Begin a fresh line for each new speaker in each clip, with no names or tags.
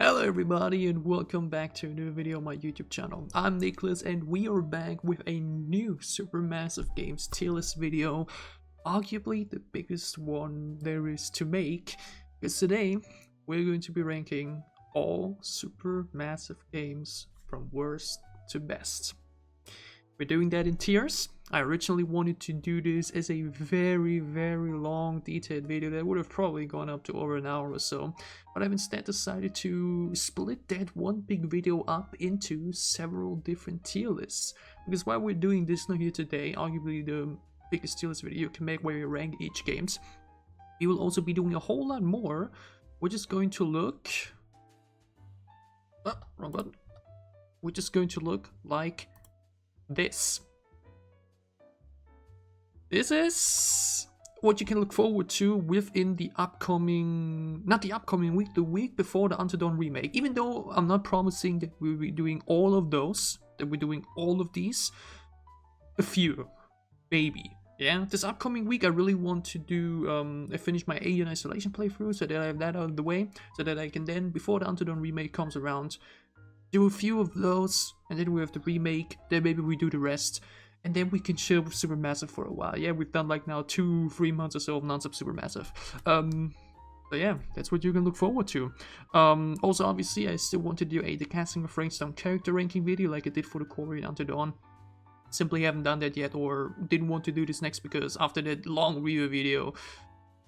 Hello everybody and welcome back to a new video on my YouTube channel. I'm Nicholas and we are back with a new Supermassive Games tier list video. Arguably the biggest one there is to make, because today we're going to be ranking all Supermassive games from worst to best. We're doing that in tiers. I originally wanted to do this as a very long detailed video that would have probably gone up to over an hour or so, but I've instead decided to split that one big video up into several different tier lists, because while we're doing this now here today, arguably the biggest tier list video you can make where you rank each games, we will also be doing a whole lot more. We're just going to look... wrong button. We're just going to look like this. This is what you can look forward to within the upcoming, not the upcoming week, the week before the Until Dawn remake. Even though I'm not promising that we'll be doing all of those, that we're doing all of these, a few, maybe. Yeah, this upcoming week I really want to do, finish my Alien Isolation playthrough so that I have that out of the way, so that I can then, before the Until Dawn remake comes around, do a few of those, and then we have the remake, then maybe we do the rest. And then we can chill with Supermassive for a while. Yeah, we've done like now 2-3 months or so of non-stop Supermassive. So yeah, that's what you can look forward to. Also, obviously, I still want to do the casting of Frankstone character ranking video like I did for the Quarry and Until Dawn. Simply haven't done that yet, or didn't want to do this next because after that long review video,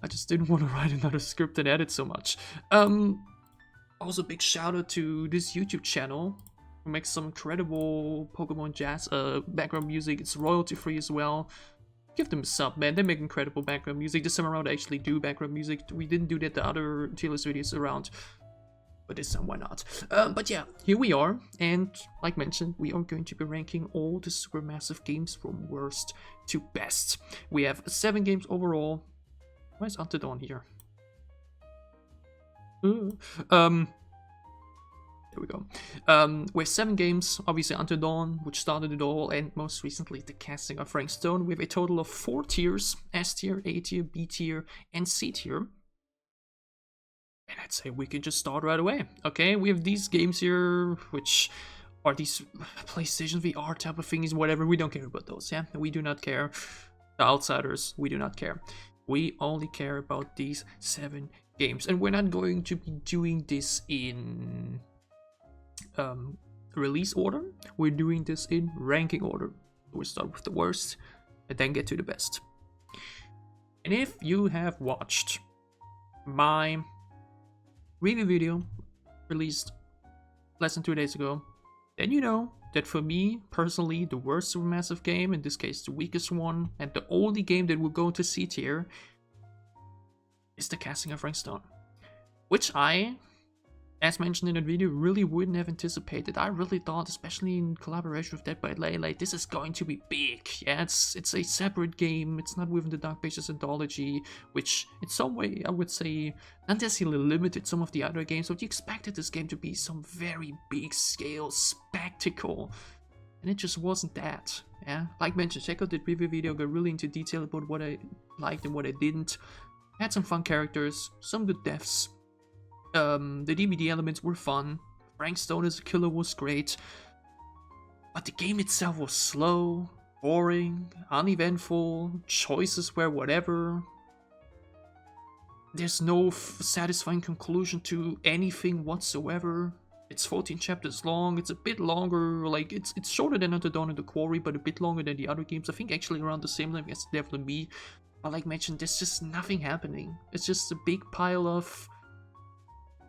I just didn't want to write another script and edit so much. Also, big shout out to this YouTube channel who makes some incredible Pokemon jazz background music. It's royalty free as well. Give them a sub, man. They make incredible background music. This time around I actually do background music. We didn't do that the other tier list videos around, but this time why not? But yeah, here we are, and like mentioned, we are going to be ranking all the Supermassive games from worst to best. We have 7 games overall. Where's Until Dawn here? There we go. We have 7 games, obviously Until Dawn, which started it all, and most recently the casting of Frankstone, with a total of 4 tiers: S tier, A tier, B tier, and C tier. And I'd say we can just start right away. Okay, we have these games here, which are these PlayStation VR type of things, whatever. We don't care about those, yeah? We do not care. The outsiders, we do not care. We only care about these 7 games, and we're not going to be doing this in release order. We're doing this in ranking order. We'll start with the worst and then get to the best. And if you have watched my review video released less than 2 days ago, then you know that for me personally the worst Supermassive game, in this case the weakest one, and the only game that will go into C tier, is the casting of Frankstone, which I, as mentioned in the video, really wouldn't have anticipated. I really thought, especially in collaboration with Dead by Daylight, like, this is going to be big. Yeah, it's a separate game. It's not within the Dark Pages anthology, which in some way I would say not necessarily limited some of the other games, but you expected this game to be some very big scale spectacle, and it just wasn't that. Yeah, like mentioned, check out the preview video. Got really into detail about what I liked and what I didn't. Had some fun characters, some good deaths. The DVD elements were fun. Frankstone as a killer was great, but the game itself was slow, boring, uneventful. Choices were whatever. There's no satisfying conclusion to anything whatsoever. It's 14 chapters long. It's a bit longer, like it's shorter than Until Dawn and the Quarry, but a bit longer than the other games. I think actually around the same length as Devil and Me. But like mentioned, there's just nothing happening. It's just a big pile of...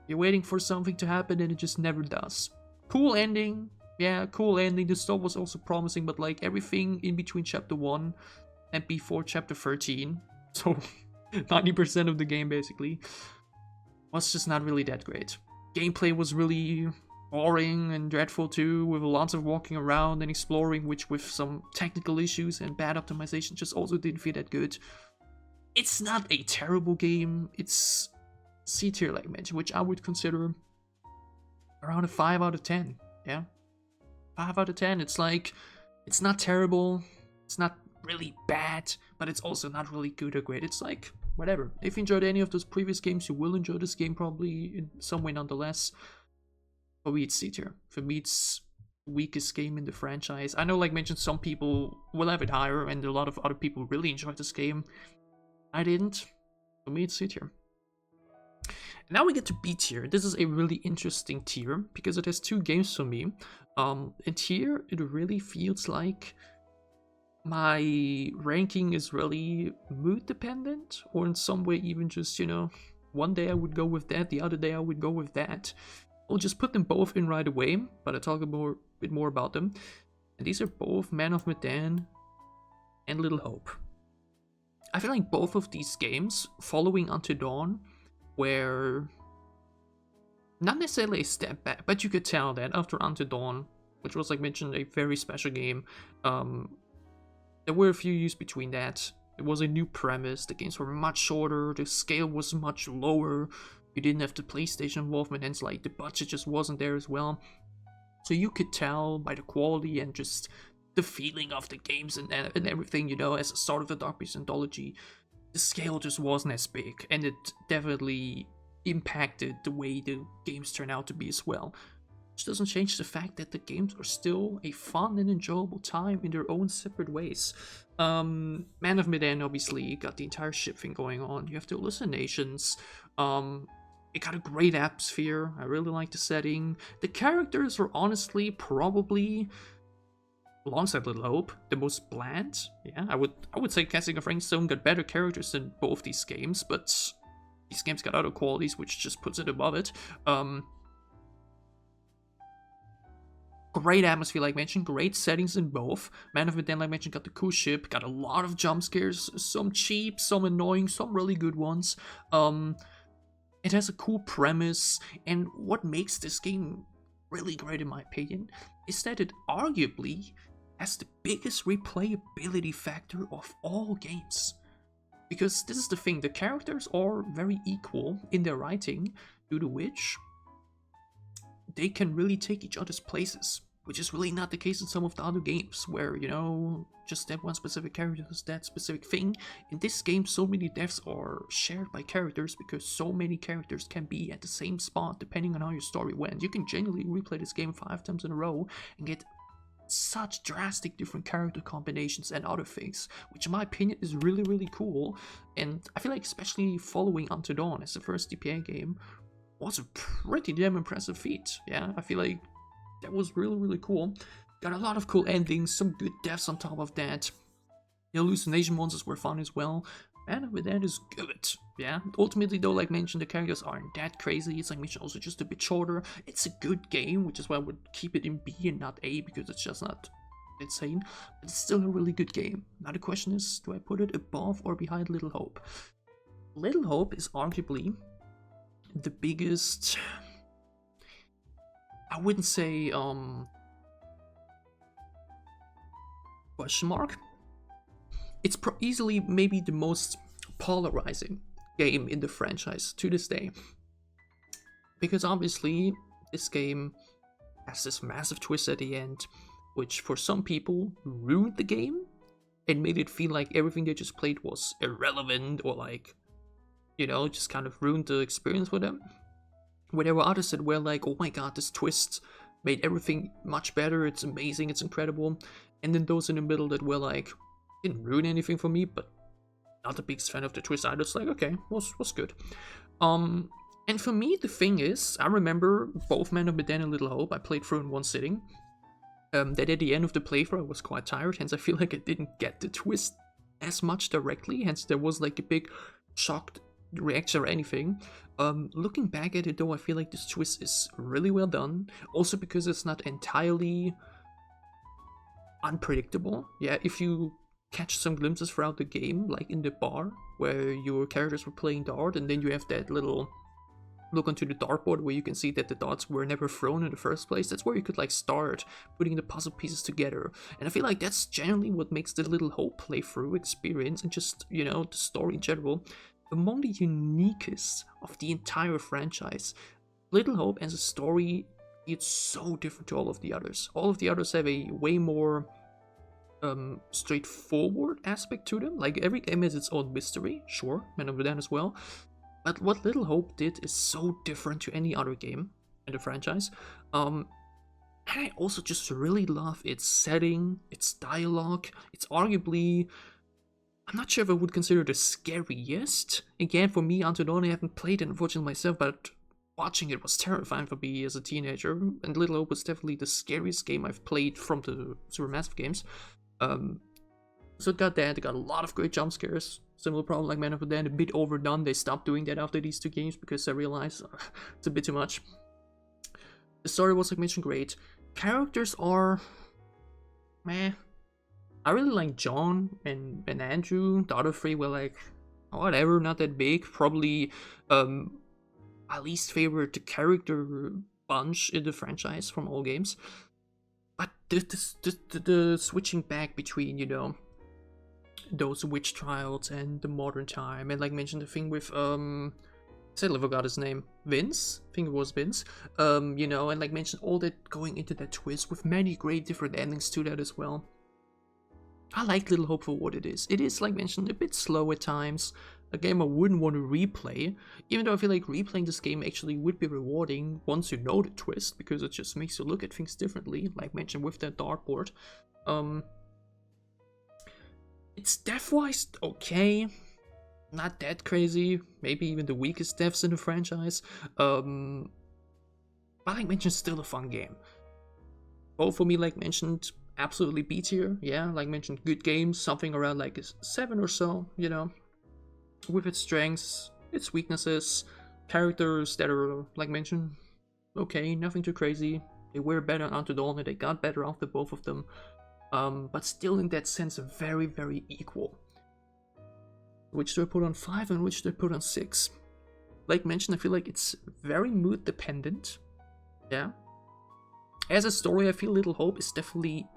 you're waiting for something to happen and it just never does. Cool ending. Yeah, cool ending. The story was also promising, but like everything in between chapter 1 and before chapter 13, so 90% of the game basically, was just not really that great. Gameplay was really boring and dreadful too, with lots of walking around and exploring, which with some technical issues and bad optimization just also didn't feel that good. It's not a terrible game. It's C tier, like mentioned, which I would consider around a 5 out of 10. Yeah, 5 out of 10. It's like, it's not terrible, it's not really bad, but it's also not really good or great. It's like, whatever. If you enjoyed any of those previous games, you will enjoy this game probably in some way nonetheless. For me, it's C tier. For me, it's weakest game in the franchise. I know, like mentioned, some people will have it higher, and a lot of other people really enjoyed this game. I didn't. For me, it's C tier. Now we get to B tier. This is a really interesting tier because it has two games for me. And here it really feels like my ranking is really mood dependent, or in some way even just, you know, one day I would go with that, the other day I would go with that. I'll just put them both in right away, but I'll talk a bit more about them. And these are both Man of Medan and Little Hope. I feel like both of these games, following Until Dawn, were not necessarily a step back, but you could tell that after Until Dawn, which was, like mentioned, a very special game, there were a few years between that. It was a new premise, the games were much shorter, the scale was much lower, you didn't have the PlayStation involvement, and like the budget just wasn't there as well. So you could tell by the quality and just the feeling of the games and everything, you know, as a start of the Dark Beast anthology, the scale just wasn't as big, and it definitely impacted the way the games turn out to be as well. Which doesn't change the fact that the games are still a fun and enjoyable time in their own separate ways. Man of Medan obviously got the entire ship thing going on. You have the hallucinations. It got a great atmosphere. I really like the setting. The characters are honestly probably, alongside Little Hope, the most bland. Yeah, I would say Casting of Rainstone got better characters than both these games, but these games got other qualities which just puts it above it. Great atmosphere, like mentioned, great settings in both. Man of Medan, like mentioned, got the cool ship, got a lot of jump scares, some cheap, some annoying, some really good ones. It has a cool premise, and what makes this game really great in my opinion is that it arguably has the biggest replayability factor of all games. Because this is the thing, the characters are very equal in their writing, due to which they can really take each other's places, which is really not the case in some of the other games, where, you know, just that one specific character does that specific thing. In this game, so many deaths are shared by characters because so many characters can be at the same spot depending on how your story went. You can genuinely replay this game 5 times in a row and get such drastic different character combinations and other things, which in my opinion is really, really cool. And I feel like especially following Until Dawn as the first DPA game was a pretty damn impressive feat. Yeah, I feel like that was really, really cool. Got a lot of cool endings, some good deaths on top of that. The hallucination monsters were fun as well. Man of Medan is good. Yeah, ultimately though, like mentioned, the characters aren't that crazy. It's like mentioned, also just a bit shorter. It's a good game, which is why I would keep it in B and not A, because it's just not insane. But it's still a really good game. Now the question is, do I put it above or behind Little Hope? Little Hope is arguably the biggest, I wouldn't say question mark. It's easily maybe the most polarizing game in the franchise to this day, because obviously this game has this massive twist at the end, which for some people ruined the game and made it feel like everything they just played was irrelevant, or like, you know, just kind of ruined the experience for them. Where there were others that were like, oh my god, this twist made everything much better, it's amazing, it's incredible. And then those in the middle that were like, didn't ruin anything for me, but not the biggest fan of the twist either. It's like, okay, was good. And for me, the thing is, I remember both Man of Medan and Little Hope I played through in one sitting. That at the end of the playthrough I was quite tired, hence I feel like I didn't get the twist as much directly, hence there was like a big shocked reaction or anything. Looking back at it though, I feel like this twist is really well done, also because it's not entirely unpredictable. Yeah, if you catch some glimpses throughout the game, like in the bar where your characters were playing dart, and then you have that little look onto the dartboard where you can see that the darts were never thrown in the first place. That's where you could like start putting the puzzle pieces together, and I feel like that's generally what makes the Little Hope playthrough experience, and just, you know, the story in general, among the uniquest of the entire franchise. Little Hope as a story, it's so different to all of the others. All of the others have a way more straightforward aspect to them. Like every game has its own mystery, sure, Man of Medan as well. But what Little Hope did is so different to any other game. in the franchise. And I also just really love its setting, its dialogue. It's arguably, I'm not sure if I would consider it the scariest. Again, for me, Until Dawn, I haven't played it unfortunately myself, but watching it was terrifying for me as a teenager. And Little Hope was definitely the scariest game I've played from the Supermassive games. So it got that, it got a lot of great jump scares. Similar problem like Man of Medan, a bit overdone. They stopped doing that after these two games because I realized it's a bit too much. The story was, like mentioned, great. Characters are meh. I really like John and Andrew. The other three were like, whatever, not that big. Probably my least favorite character bunch in the franchise from all games. But the switching back between, you know, those witch trials and the modern time, and like mentioned the thing with I sadly forgot his name, Vince, I think it was Vince, you know, and like mentioned all that going into that twist with many great different endings to that as well. I like Little Hope for what it is. It is, like mentioned, a bit slow at times, a game I wouldn't want to replay, even though I feel like replaying this game actually would be rewarding once you know the twist, because it just makes you look at things differently, like mentioned with that dartboard. It's death-wise okay, not that crazy, maybe even the weakest deaths in the franchise, but like mentioned, still a fun game. Both for me, like mentioned, absolutely B tier, yeah, like mentioned, good games, something around like a 7 or so, you know, with its strengths, its weaknesses, characters that are, like mentioned, okay, nothing too crazy. They were better on Until Dawn and they got better after both of them. But still in that sense very, very equal. Which do I put on 5 and which do I put on 6? Like mentioned, I feel like it's very mood dependent. Yeah. As a story, I feel Little Hope is definitely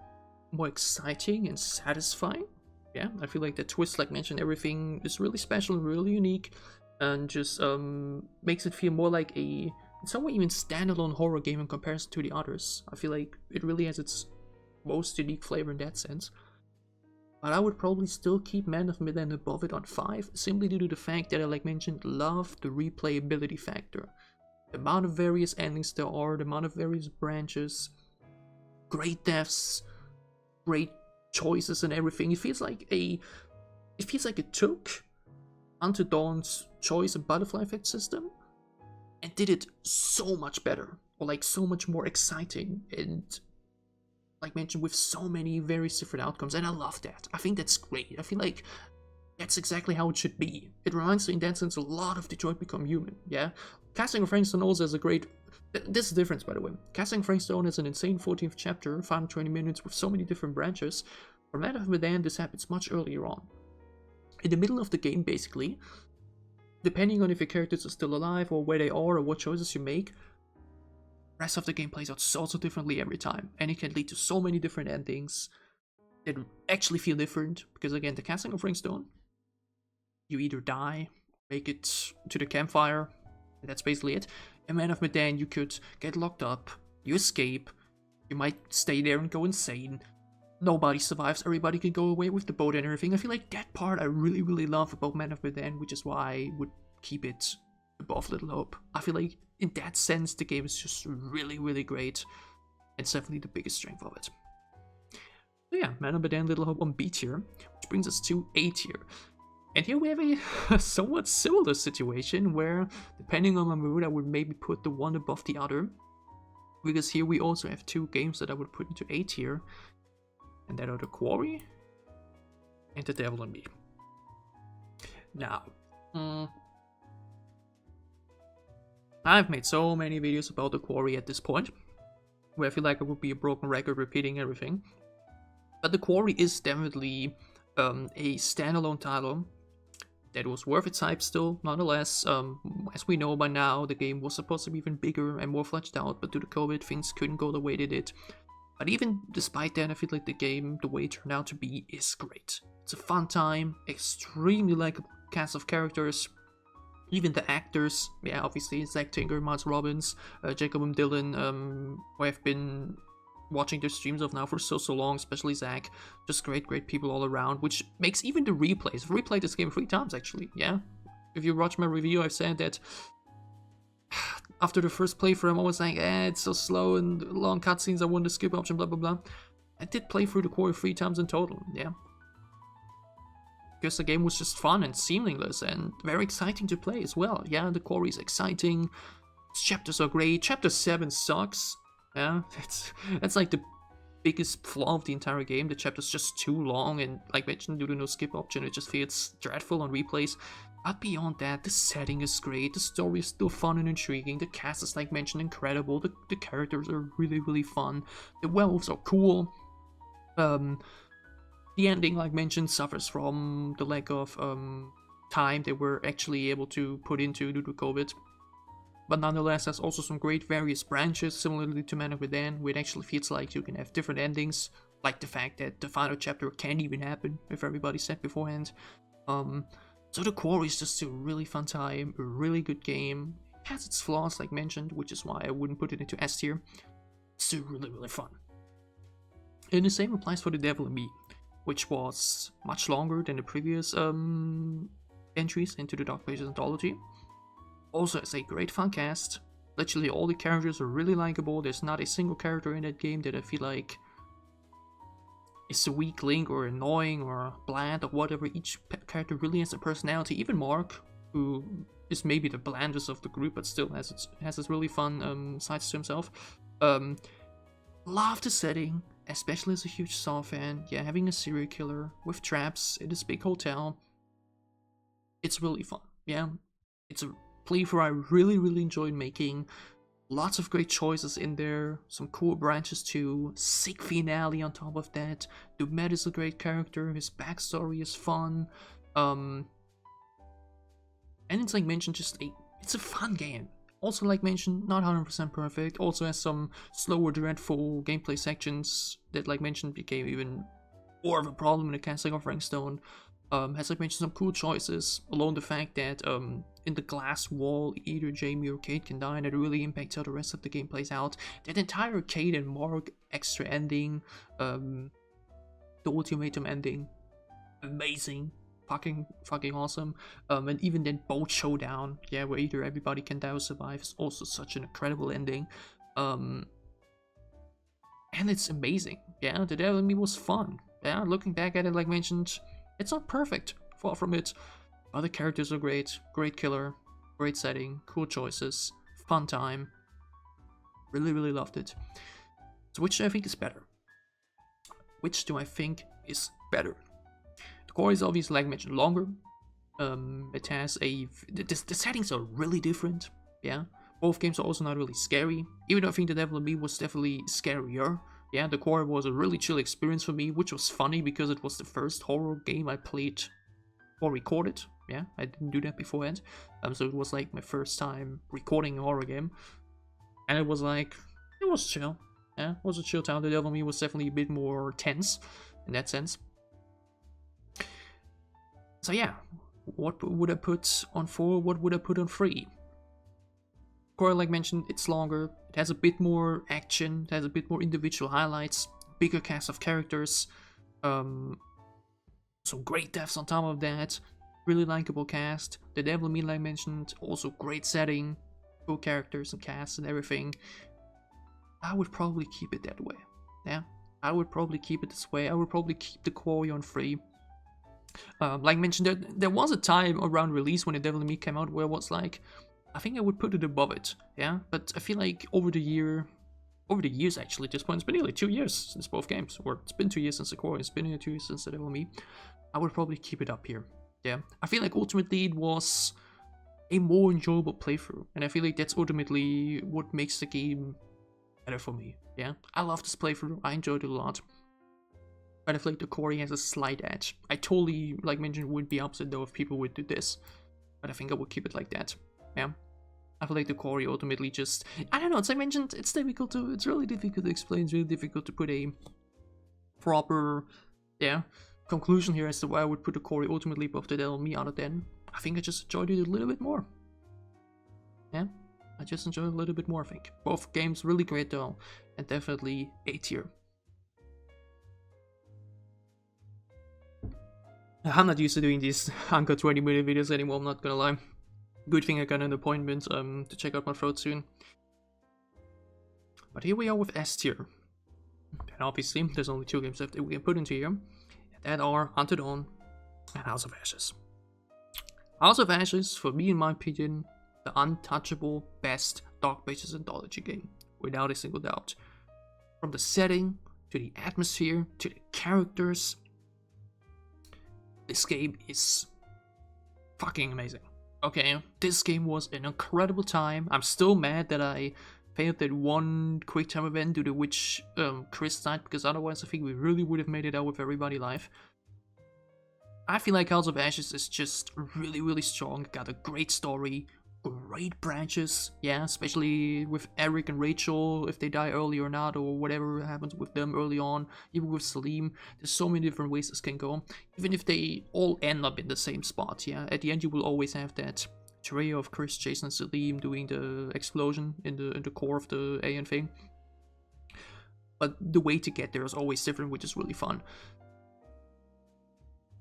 more exciting and satisfying. Yeah, I feel like the twist, like mentioned, everything is really special and really unique, and just makes it feel more like a, in some way, even standalone horror game in comparison to the others. I feel like it really has its most unique flavor in that sense. But I would probably still keep Man of Medan above it on 5, simply due to the fact that I, like mentioned, love the replayability factor. The amount of various endings there are, the amount of various branches, great deaths, great choices and everything. It feels like it took Until Dawn's choice and butterfly effect system and did it so much better, or like so much more exciting, and like mentioned, with so many various different outcomes, and I love that. I think that's great. I feel like that's exactly how it should be. It reminds me in that sense a lot of Detroit Become Human, yeah? Casting of Frank Stone also has a great... This is the difference, by the way. Casting Frank Stone has an insane 14th chapter, 520 minutes with so many different branches. For Man of Medan, this happens much earlier on. In the middle of the game, basically, depending on if your characters are still alive, or where they are, or what choices you make, the rest of the game plays out so differently every time, and it can lead to so many different endings that actually feel different, because again, the Casting of Ringstone, you either die, make it to the campfire, and that's basically it. In Man of Medan, you could get locked up, you escape, you might stay there and go insane, nobody survives, everybody can go away with the boat and everything. I feel like that part I really, really love about Man of Medan, which is why I would keep it above Little Hope. I feel like in that sense, the game is just really, really great. It's definitely the biggest strength of it. So yeah, Man of Medan, Little Hope on B tier, which brings us to A tier. And here we have a somewhat similar situation where, depending on my mood, I would maybe put the one above the other. Because here we also have two games that I would put into A tier, and that are the Quarry and The Devil and Me. Now, I've made so many videos about the Quarry at this point, where I feel like I would be a broken record repeating everything. But the Quarry is definitely a standalone title that was worth its hype still, nonetheless. As we know by now, the game was supposed to be even bigger and more fleshed out, but due to COVID, things couldn't go the way they did. But even despite that, I feel like the game, the way it turned out to be, is great. It's a fun time, extremely likable cast of characters. Even the actors, yeah, obviously, Zach Tinker, Miles Robbins, Jacob and Dylan, who I've been watching their streams of now for so long, especially Zach. Just great people all around, which makes even the replays. I've replayed this game 3 times, actually, yeah? If you watch my review, I've said that after the first playthrough, I'm always like, it's so slow and long cutscenes, I want the skip option, blah blah blah. I did play through the Quarry 3 times in total, yeah. Because the game was just fun and seamless and very exciting to play as well. Yeah, the Quarry is exciting, chapters are great, chapter 7 sucks. Yeah, that's like the biggest flaw of the entire game. The chapter's just too long, and like mentioned, due to no skip option, it just feels dreadful on replays. But beyond that, the setting is great, the story is still fun and intriguing, the cast is, like mentioned, incredible, the characters are really, really fun, the werewolves are cool. The ending, like mentioned, suffers from the lack of time they were actually able to put into due to COVID. But nonetheless, there's also some great various branches, similarly to Man of Medan, where it actually feels like you can have different endings, like the fact that the final chapter can't even happen if everybody's said beforehand. So the Quarry is just a really fun time, a really good game. It has its flaws, like mentioned, which is why I wouldn't put it into S tier. It's still really, really fun. And the same applies for The Devil and Me, which was much longer than the previous entries into the Dark Pages anthology. Also has a great fun cast. Literally all the characters are really likable. There's not a single character in that game that I feel like is a weak link or annoying or bland or whatever. Each character really has a personality. Even Mark, who is maybe the blandest of the group but still has its really fun sides to himself. Love the setting, especially as a huge Saw fan. Yeah, having a serial killer with traps in this big hotel, it's really fun. Yeah, it's a playthrough I really, really enjoyed making. Lots of great choices in there, some cool branches too, sick finale on top of that. Dumet is a great character, his backstory is fun, and it's like mentioned, it's a fun game. Also, like mentioned, not 100% perfect, also has some slower, dreadful gameplay sections that, like mentioned, became even more of a problem in the casting of Rankstone. Has, like mentioned, some cool choices, along the fact that in the glass wall, either Jamie or Kate can die, and it really impacts how the rest of the game plays out. That entire Kate and Mark extra ending, the ultimatum ending, amazing, fucking awesome. And even then boat showdown, yeah, where either everybody can die or survive, is also such an incredible ending. And it's amazing. Yeah, The Devil and Me was fun. Yeah, looking back at it, like mentioned, it's not perfect, far from it. Other characters are great, great killer, great setting, cool choices, fun time. Really, really loved it. So which do I think is better? Which do I think is better? The Quarry is obviously, like mentioned, longer. It has the settings are really different. Yeah, both games are also not really scary. Even though I think The Devil and Me was definitely scarier. Yeah, The Quarry was a really chill experience for me, which was funny because it was the first horror game I played or recorded. Yeah, I didn't do that beforehand. So it was like my first time recording a horror game. And it was like, it was chill. Yeah, it was a chill time. The Devil and Me was definitely a bit more tense in that sense. So yeah, what would I put on 4? What would I put on 3? Quarry, like mentioned, it's longer. It has a bit more action. It has a bit more individual highlights. Bigger cast of characters. Some great deaths on top of that. Really likable cast. The Devil and Me, like mentioned, also great setting. Cool characters and cast and everything. I would probably keep it that way. Yeah, I would probably keep it this way. I would probably keep the Quarry on 3. Like mentioned, there was a time around release when The Devil and Me came out where it was like, I think I would put it above it, yeah? But I feel like over the years actually, at this point, it's been nearly 2 years since both games, or it's been 2 years since the Quarry, it's been nearly 2 years since The Devil and Me, I would probably keep it up here, yeah? I feel like ultimately it was a more enjoyable playthrough, and I feel like that's ultimately what makes the game better for me, yeah? I love this playthrough, I enjoyed it a lot. But I feel like the Quarry has a slight edge. I totally, like mentioned, would be upset though if people would do this. But I think I would keep it like that. Yeah. I feel like the Quarry ultimately just, I don't know, as I mentioned, it's really difficult to explain, it's really difficult to put a proper, yeah, conclusion here as to why I would put the Quarry ultimately above The Devil and Me, other than, I think I just enjoyed it a little bit more. Yeah, I just enjoyed it a little bit more, I think. Both games really great though, and definitely A tier. I'm not used to doing these Anchor 20-minute videos anymore, I'm not gonna lie. Good thing I got an appointment to check out my throat soon. But here we are with S tier. And obviously, there's only 2 games left that we can put into here. And that are Until Dawn and House of Ashes. House of Ashes, for me in my opinion, the untouchable best dark-based anthology game. Without a single doubt. From the setting, to the atmosphere, to the characters. This game is fucking amazing. Okay, this game was an incredible time. I'm still mad that I failed that one quick time event due to which Chris died, because otherwise I think we really would have made it out with everybody live. I feel like House of Ashes is just really, really strong. Got a great story, great branches, yeah, especially with Eric and Rachel, if they die early or not, or whatever happens with them early on, even with Salim. There's so many different ways this can go, even if they all end up in the same spot, yeah. At the end you will always have that trio of Chris, Jason, and Salim doing the explosion in the core of the alien thing. But the way to get there is always different, which is really fun.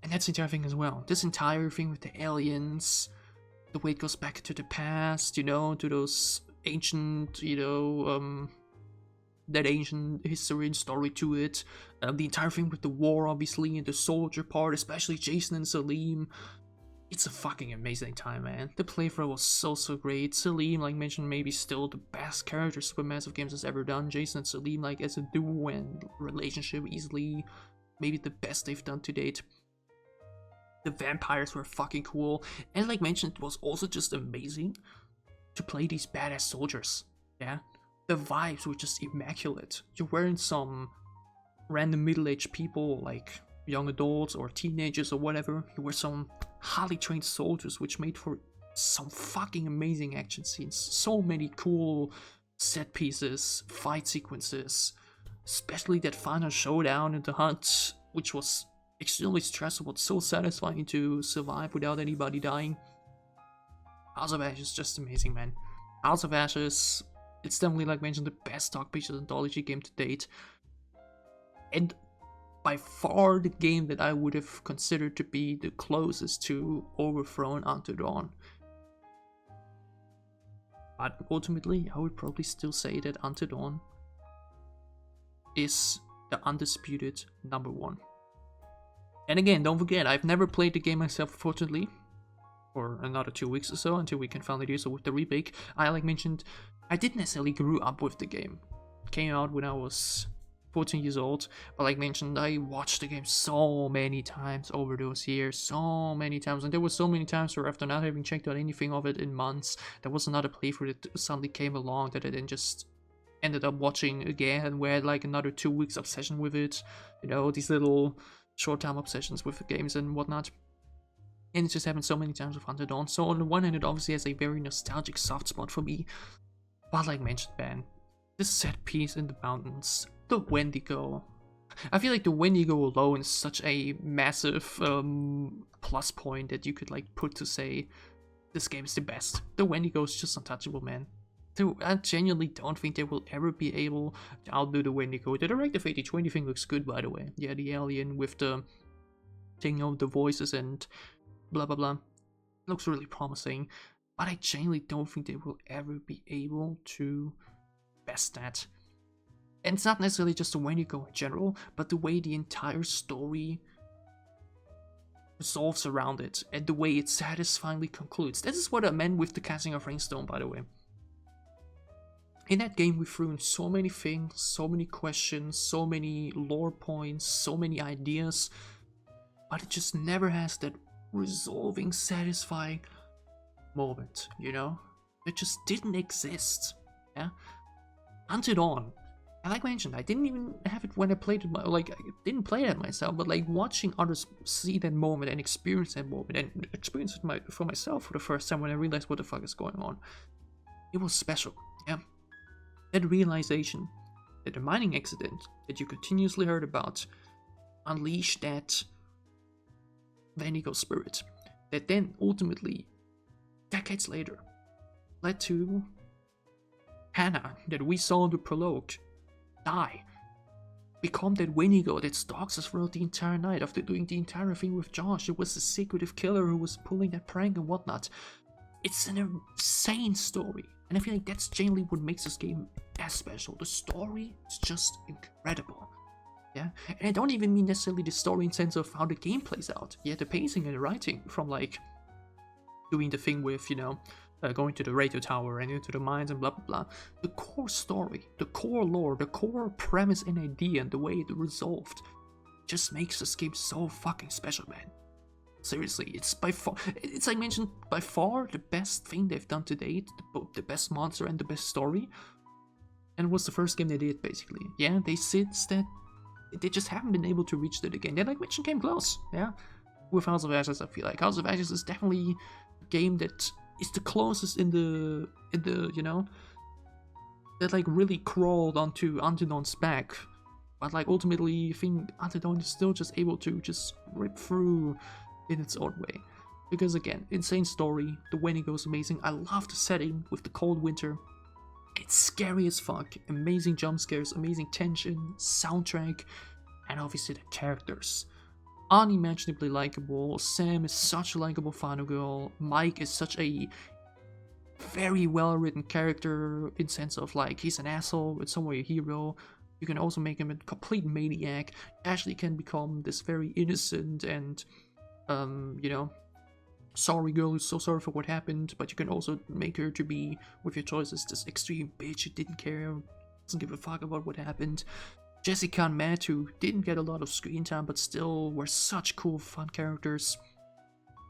And that's the entire thing as well. This entire thing with the aliens, the way it goes back to the past, you know, to those ancient, you know, that ancient history and story to it. The entire thing with the war, obviously, and the soldier part, especially Jason and Salim. It's a fucking amazing time, man. The playthrough was so great. Salim, like mentioned, maybe still the best character Supermassive Games has ever done. Jason and Salim, like, as a duo and relationship, easily maybe the best they've done to date. The vampires were fucking cool. And like mentioned, it was also just amazing to play these badass soldiers. Yeah? The vibes were just immaculate. You're wearing some random middle-aged people, like young adults or teenagers or whatever. You were some highly trained soldiers, which made for some fucking amazing action scenes. So many cool set pieces, fight sequences, especially that final showdown in the hunt, which was extremely stressful but so satisfying to survive without anybody dying. House of Ashes is just amazing, man. House of Ashes, it's definitely, like mentioned, the best dark-based anthology game to date. And by far the game that I would have considered to be the closest to overthrown Until Dawn. But ultimately, I would probably still say that Until Dawn is the undisputed number 1. And again, don't forget, I've never played the game myself, unfortunately, for another 2 weeks or so, until we can finally do so with the remake. I, like mentioned, I didn't necessarily grew up with the game. It came out when I was 14 years old, but like mentioned, I watched the game so many times over those years, so many times, and there were so many times where after not having checked out anything of it in months, there was another playthrough that suddenly came along that I then just ended up watching again, where I had like another 2 weeks obsession with it, you know, these little short-term obsessions with the games and whatnot. And it just happened so many times with Until Dawn. So on the one hand, it obviously has a very nostalgic soft spot for me, but like mentioned, man, this set piece in the mountains, the Wendigo. I feel like the Wendigo alone is such a massive plus point that you could like put to say this game is the best. The Wendigo is just untouchable, man. I genuinely don't think they will ever be able to outdo the Wendigo. The Directive 8020 thing looks good, by the way. Yeah, the alien with the thing of the voices and blah blah blah. Looks really promising. But I genuinely don't think they will ever be able to best that. And it's not necessarily just the Wendigo in general, but the way the entire story resolves around it, and the way it satisfyingly concludes. This is what I meant with the casting of Rainstone, by the way. In that game, we threw in so many things, so many questions, so many lore points, so many ideas, but it just never has that resolving, satisfying moment, you know? It just didn't exist, yeah? Until Dawn. And like I mentioned, I didn't even have it when I played it, like, I didn't play that myself, but like watching others see that moment and experience that moment and experience it for myself for the first time when I realized what the fuck is going on. It was special, yeah. That realization that the mining accident that you continuously heard about unleashed that Wendigo spirit that then ultimately, decades later, led to Hannah that we saw in the prologue die, become that Wendigo that stalks us throughout the entire night after doing the entire thing with Josh. It was the secretive killer who was pulling that prank and whatnot. It's an insane story. And I feel like that's generally what makes this game as special. The story is just incredible. Yeah, and I don't even mean necessarily the story in sense of how the game plays out. Yeah, the pacing and the writing, from like doing the thing with, going to the radio tower and into the mines and blah blah blah. The core story, the core lore, the core premise and idea, and the way it resolved just makes this game so fucking special, man. Seriously, it's like I mentioned, by far the best thing they've done to date, the best monster and the best story. And it was the first game they did, basically. Yeah, they just haven't been able to reach that again. They, like mentioned, came close, yeah. With House of Ashes, I feel like House of Ashes is definitely a game that is the closest in the that like really crawled onto Until back. But like ultimately, I think Until is still just able to just rip through in its own way. Because again, insane story, the wedding goes amazing. I love the setting with the cold winter. It's scary as fuck, amazing jump scares, amazing tension, soundtrack, and obviously the characters. Unimaginably likable. Sam is such a likable final girl. Mike is such a very well written character in sense of like he's an asshole, but some way a hero. You can also make him a complete maniac. Ashley can become this very innocent and sorry girl who's so sorry for what happened, but you can also make her to be, with your choices, this extreme bitch who didn't care, doesn't give a fuck about what happened. Jessica and Matt, who didn't get a lot of screen time, but still were such cool, fun characters.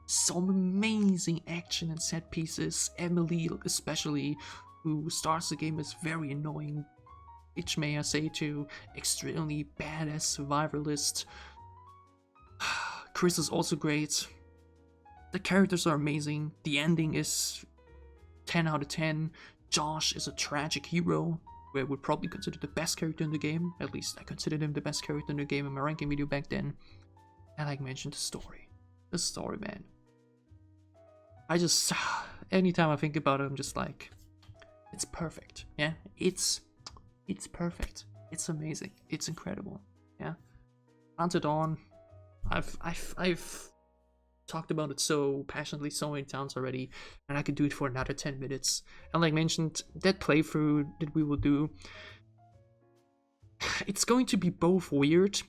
Some amazing action and set pieces. Emily, especially, who starts the game as very annoying, bitch may I say, to extremely badass survivalist. Chris is also great. The characters are amazing. The ending is 10 out of 10. Josh is a tragic hero, where I would probably consider the best character in the game. At least I considered him the best character in the game in my ranking video back then. And like I mentioned, the story. The story, man. I just, anytime I think about it, I'm just like, it's perfect. Yeah, it's perfect. It's amazing. It's incredible. Yeah. Until Dawn, I've talked about it so passionately so many times already, and I could do it for another 10 minutes. And like mentioned, that playthrough that we will do, it's going to be both weird,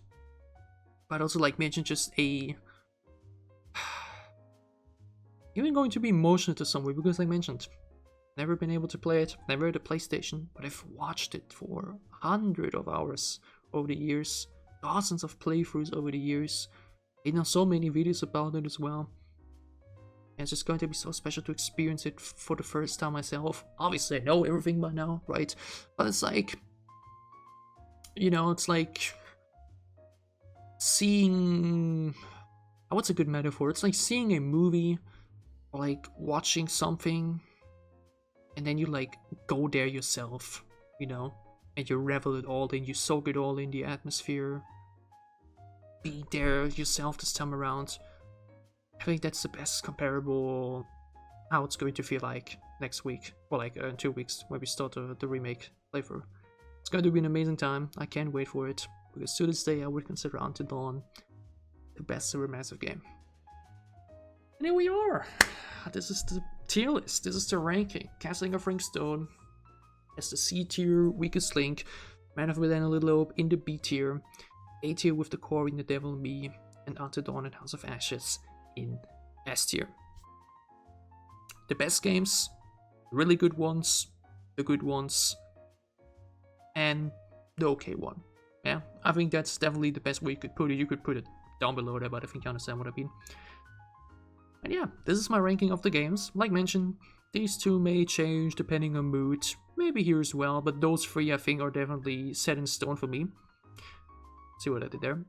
but also like mentioned, just even going to be emotional to some way, because like mentioned, never been able to play it, never had a PlayStation, but I've watched it for hundreds of hours over the years, dozens of playthroughs over the years. I know so many videos about it as well. And it's just going to be so special to experience it for the first time myself. Obviously, I know everything by now, right? But it's like, it's like seeing... What's a good metaphor? It's like seeing a movie, or like watching something, and then you like go there yourself, and you revel it all in, you soak it all in, the atmosphere. Be there yourself this time around. I think that's the best comparable how it's going to feel like next week, or like in 2 weeks when we start the remake playthrough. It's going to be an amazing time. I can't wait for it, because to this day I would consider Until Dawn the best Supermassive game. And here we are. This is the tier list. This is the ranking. Casting of Ringstone as the C tier, weakest link. Man of Medan and Little Hope in the B tier. A tier with the Quarry and The Devil and me, and Until Dawn and House of Ashes in S tier. The best games, the really good ones, the good ones, and the okay one. Yeah, I think that's definitely the best way you could put it. You could put it down below there, but I think you understand what I mean. And yeah, this is my ranking of the games. Like mentioned, these two may change depending on mood, maybe here as well, but those three I think are definitely set in stone for me. See what I did there?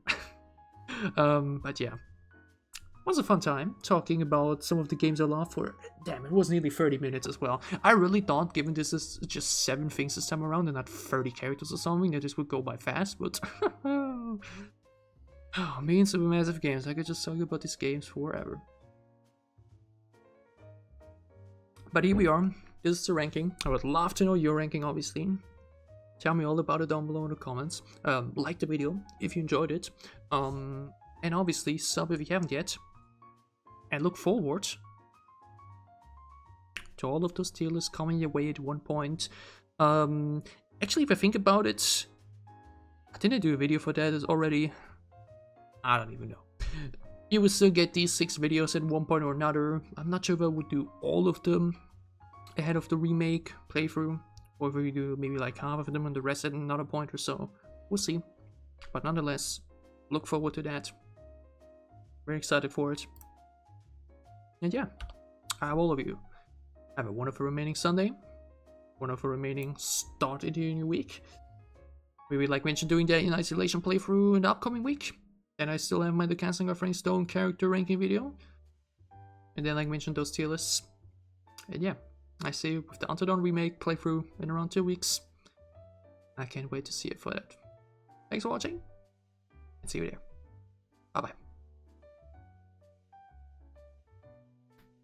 But yeah, it was a fun time talking about some of the games I love for. Damn, it was nearly 30 minutes as well. I really thought, given this is just 7 things this time around and not 30 characters or something, that this would go by fast, but oh, me and Supermassive games, I could just talk about these games forever. But here we are. This is the ranking. I would love to know your ranking, obviously. Tell me all about it down below in the comments. Like the video if you enjoyed it. And obviously sub if you haven't yet. And look forward to all of those tier lists coming your way at one point. Actually, if I think about it, didn't I do a video for that already? I don't even know. You will still get these 6 videos at one point or another. I'm not sure if I would do all of them ahead of the remake playthrough, or if we do maybe like half of them and the rest at another point or so. We'll see. But nonetheless, look forward to that. Very excited for it. And yeah, I have all of you. Have a wonderful remaining Sunday. Wonderful remaining start into your new week. Maybe like mentioned doing that in isolation playthrough in the upcoming week. Then I still have my The Casting of Stone character ranking video. And then like mentioned those tier lists. And yeah, I see you with the Until Dawn remake playthrough in around 2 weeks. I can't wait to see it for that. Thanks for watching, and see you there. Bye bye.